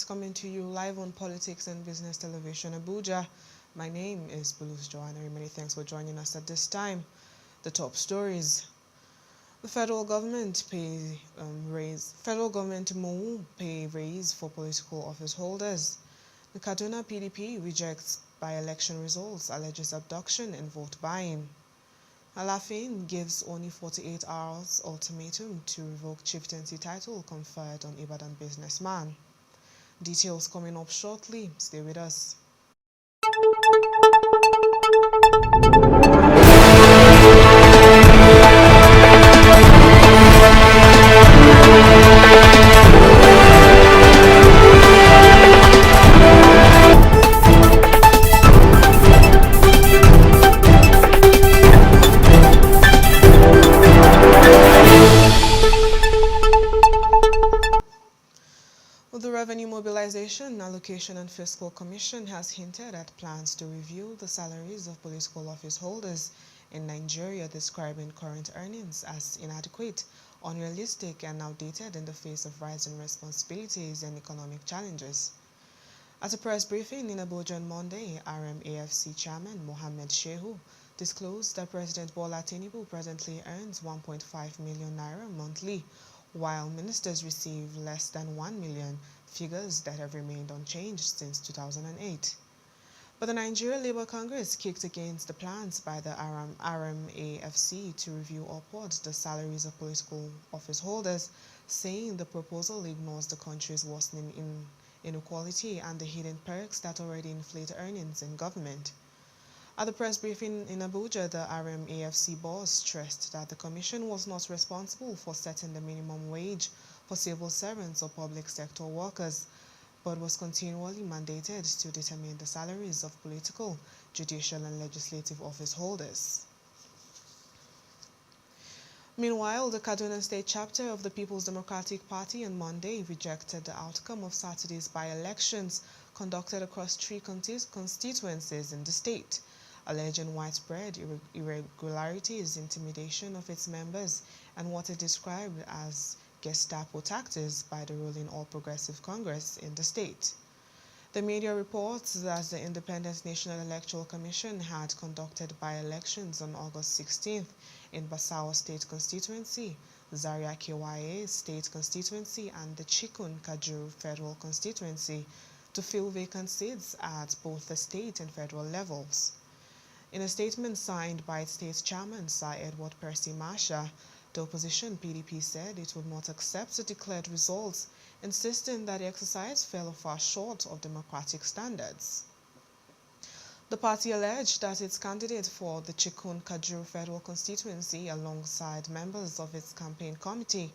news coming to you live on Politics and Business Television Abuja. My name is Bulus Joanna. Many thanks for joining us at this time. The top stories. The federal government will pay raise for political office holders. The Kaduna PDP rejects by-election results, alleges abduction and vote buying. Alafin gives only 48 hours ultimatum to revoke chieftaincy title conferred on Ibadan businessman. Details coming up shortly. Stay with us. The Revenue Mobilization, Allocation and Fiscal Commission has hinted at plans to review the salaries of political office holders in Nigeria, describing current earnings as inadequate, unrealistic and outdated in the face of rising responsibilities and economic challenges. At a press briefing in Abuja on Monday, RMAFC Chairman Mohammed Shehu disclosed that President Bola Tinubu presently earns 1.5 million naira monthly, while ministers receive less than 1 million, figures that have remained unchanged since 2008. But the Nigeria Labour Congress kicked against the plans by the RMAFC to review upwards the salaries of political office holders, saying the proposal ignores the country's worsening inequality and the hidden perks that already inflate earnings in government. At the press briefing in Abuja, the RMAFC boss stressed that the commission was not responsible for setting the minimum wage for civil servants or public sector workers, but was continually mandated to determine the salaries of political, judicial and legislative office holders. Meanwhile, the Kaduna State chapter of the People's Democratic Party on Monday rejected the outcome of Saturday's by-elections conducted across 3 constituencies in the state, alleging widespread irregularities, intimidation of its members, and what it described as Gestapo tactics by the ruling All Progressive Congress in the state. The media reports that the Independent National Electoral Commission had conducted by-elections on August 16th in Basawa State Constituency, Zaria KYA State Constituency, and the Chikun Kajuru Federal Constituency to fill vacant seats at both the state and federal levels. In a statement signed by its state chairman, Sir Edward Percy Marsha, the opposition PDP said it would not accept the declared results, insisting that the exercise fell far short of democratic standards. The party alleged that its candidate for the Chikun Kajuru Federal Constituency, alongside members of its campaign committee,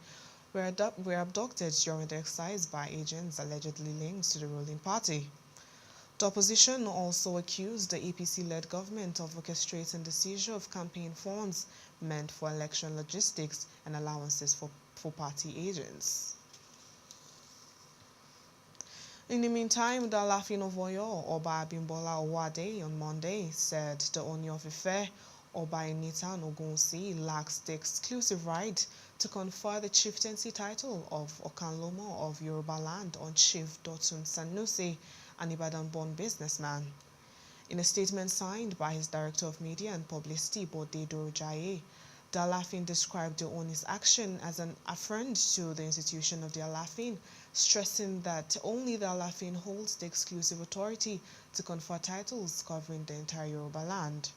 were abducted during the exercise by agents allegedly linked to the ruling party. The opposition also accused the APC-led government of orchestrating the seizure of campaign funds meant for election logistics and allowances for party agents. In the meantime, the Alafin of Oyo, Oba Abimbola Owade, on Monday said the Oni of Ife, Oba Enitan Ogunsi, lacks the exclusive right to confer the chieftaincy title of Okanlomo of Yoruba land on Chief Dotun Sanusi, an Ibadan-born businessman. In a statement signed by his Director of Media and Publicity, Bode Dorojaye, the Alafin described the Oni's action as an affront to the institution of the Alafin, stressing that only the Alafin holds the exclusive authority to confer titles covering the entire Yoruba land.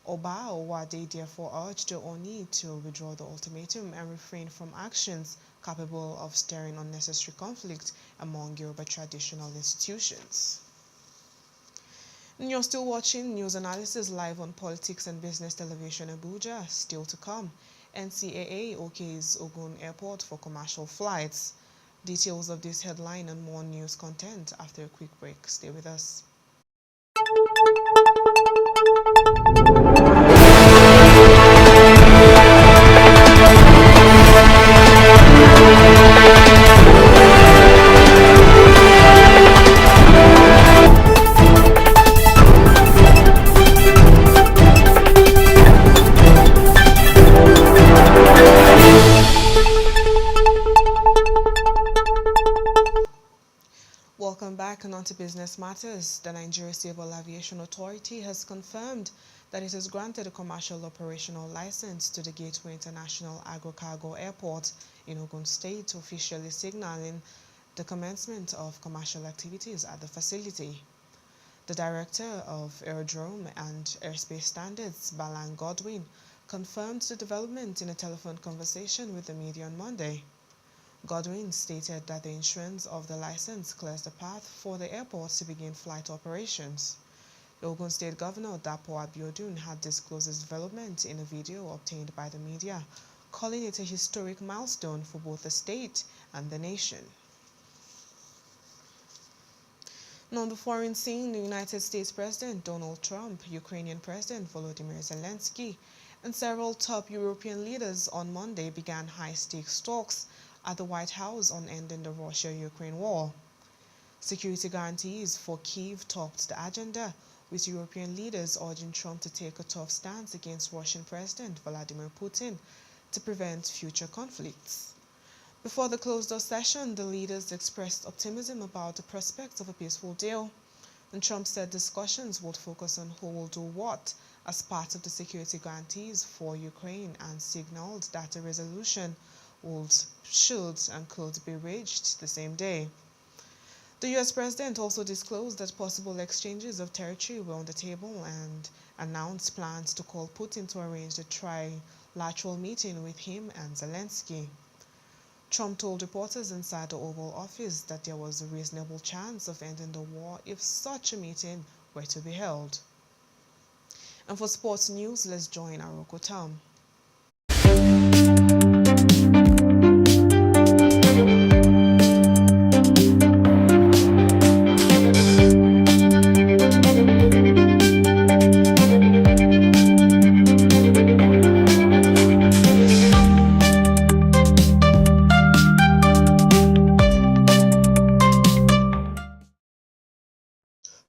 Oba Owade therefore urged the Oni to withdraw the ultimatum and refrain from actions capable of stirring unnecessary conflict among Yoruba traditional institutions. And you're still watching news analysis live on Politics and Business Television Abuja. Still to come, NCAA okays Ogun Airport for commercial flights. Details of this headline and more news content after a quick break. Stay with us. to business matters, the Nigeria Civil Aviation Authority has confirmed that it has granted a commercial operational license to the Gateway International Agro-Cargo Airport in Ogun State, officially signaling the commencement of commercial activities at the facility. The Director of Aerodrome and Airspace Standards, Balan Godwin, confirmed the development in a telephone conversation with the media on Monday. Godwin stated that the issuance of the license clears the path for the airport to begin flight operations. The Ogun State Governor, Dapo Abiodun, had disclosed this development in a video obtained by the media, calling it a historic milestone for both the state and the nation. Now, on the foreign scene, the United States President Donald Trump, Ukrainian President Volodymyr Zelensky, and several top European leaders on Monday began high-stakes talks at the White House on ending the Russia-Ukraine war. Security guarantees for Kyiv topped the agenda, with European leaders urging Trump to take a tough stance against Russian President Vladimir Putin to prevent future conflicts. Before the closed-door session, the leaders expressed optimism about the prospects of a peaceful deal, and Trump said discussions would focus on who will do what as part of the security guarantees for Ukraine, and signaled that a resolution should and could be reached the same day. The U.S. President also disclosed that possible exchanges of territory were on the table and announced plans to call Putin to arrange a trilateral meeting with him and Zelensky. Trump told reporters inside the Oval Office that there was a reasonable chance of ending the war if such a meeting were to be held. And for sports news, let's join Aroko Tom.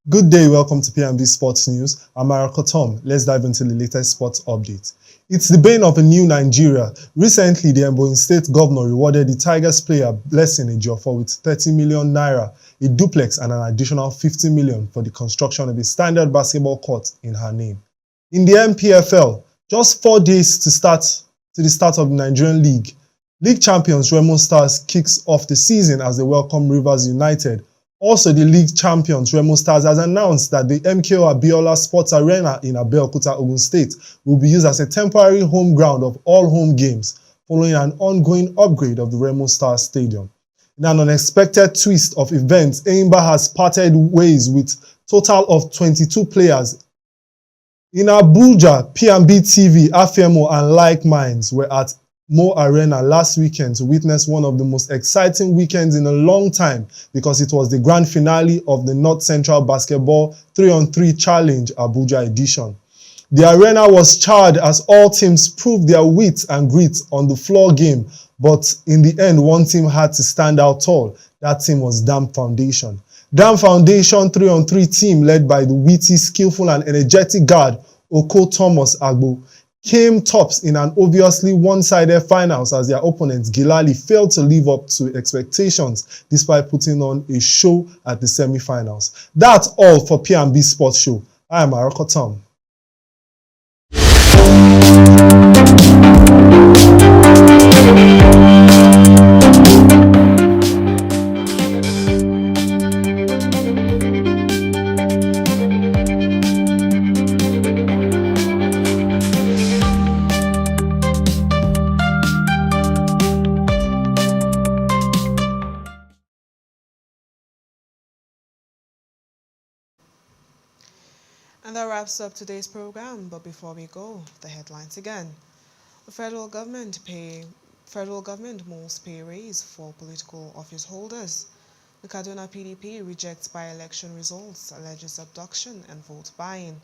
Good day, welcome to P&B Sports News. I'm Aroko Tom. Let's dive into the latest sports update. It's the bane of a new Nigeria. Recently, the Ebonyi State Governor rewarded the Tigers player Blessing Ejiofor with 30 million naira, a duplex and an additional 50 million for the construction of a standard basketball court in her name. In the MPFL, just 4 days to the start of the Nigerian League, League champions Remo Stars kicks off the season as they welcome Rivers United. Also, the league champions, Remo Stars, has announced that the MKO Abiola Sports Arena in Abeokuta, Ogun State, will be used as a temporary home ground of all home games, following an ongoing upgrade of the Remo Stars Stadium. In an unexpected twist of events, Enyimba has parted ways with a total of 22 players. In Abuja, P&B TV, Afemo, and Like Minds were at Mo Arena last weekend to witness one of the most exciting weekends in a long time, because it was the grand finale of the North Central Basketball 3-on-3 Challenge Abuja edition. The arena was charred as all teams proved their wit and grit on the floor game, but in the end, one team had to stand out tall. That team was Dam Foundation. Dam Foundation 3-on-3 team, led by the witty, skillful, and energetic guard Oko Thomas Agbo, came tops in an obviously one-sided finals as their opponents Gilali failed to live up to expectations despite putting on a show at the semi-finals. That's all for P&B Sports Show. I am Aroko Tom. And that wraps up today's program. But before we go, the headlines again. The federal government mulls pay raise for political office holders. The Kaduna PDP rejects by-election results, alleges abduction and vote buying.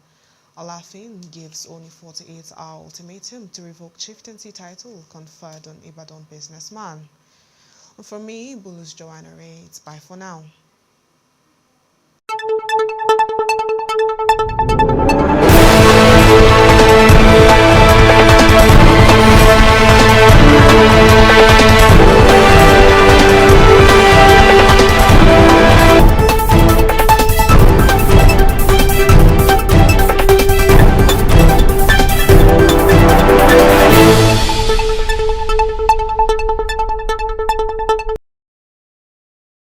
Alafin gives only 48-hour ultimatum to revoke chieftaincy title conferred on Ibadan businessman. And from me, Bulus Joanna Ray, it's bye for now.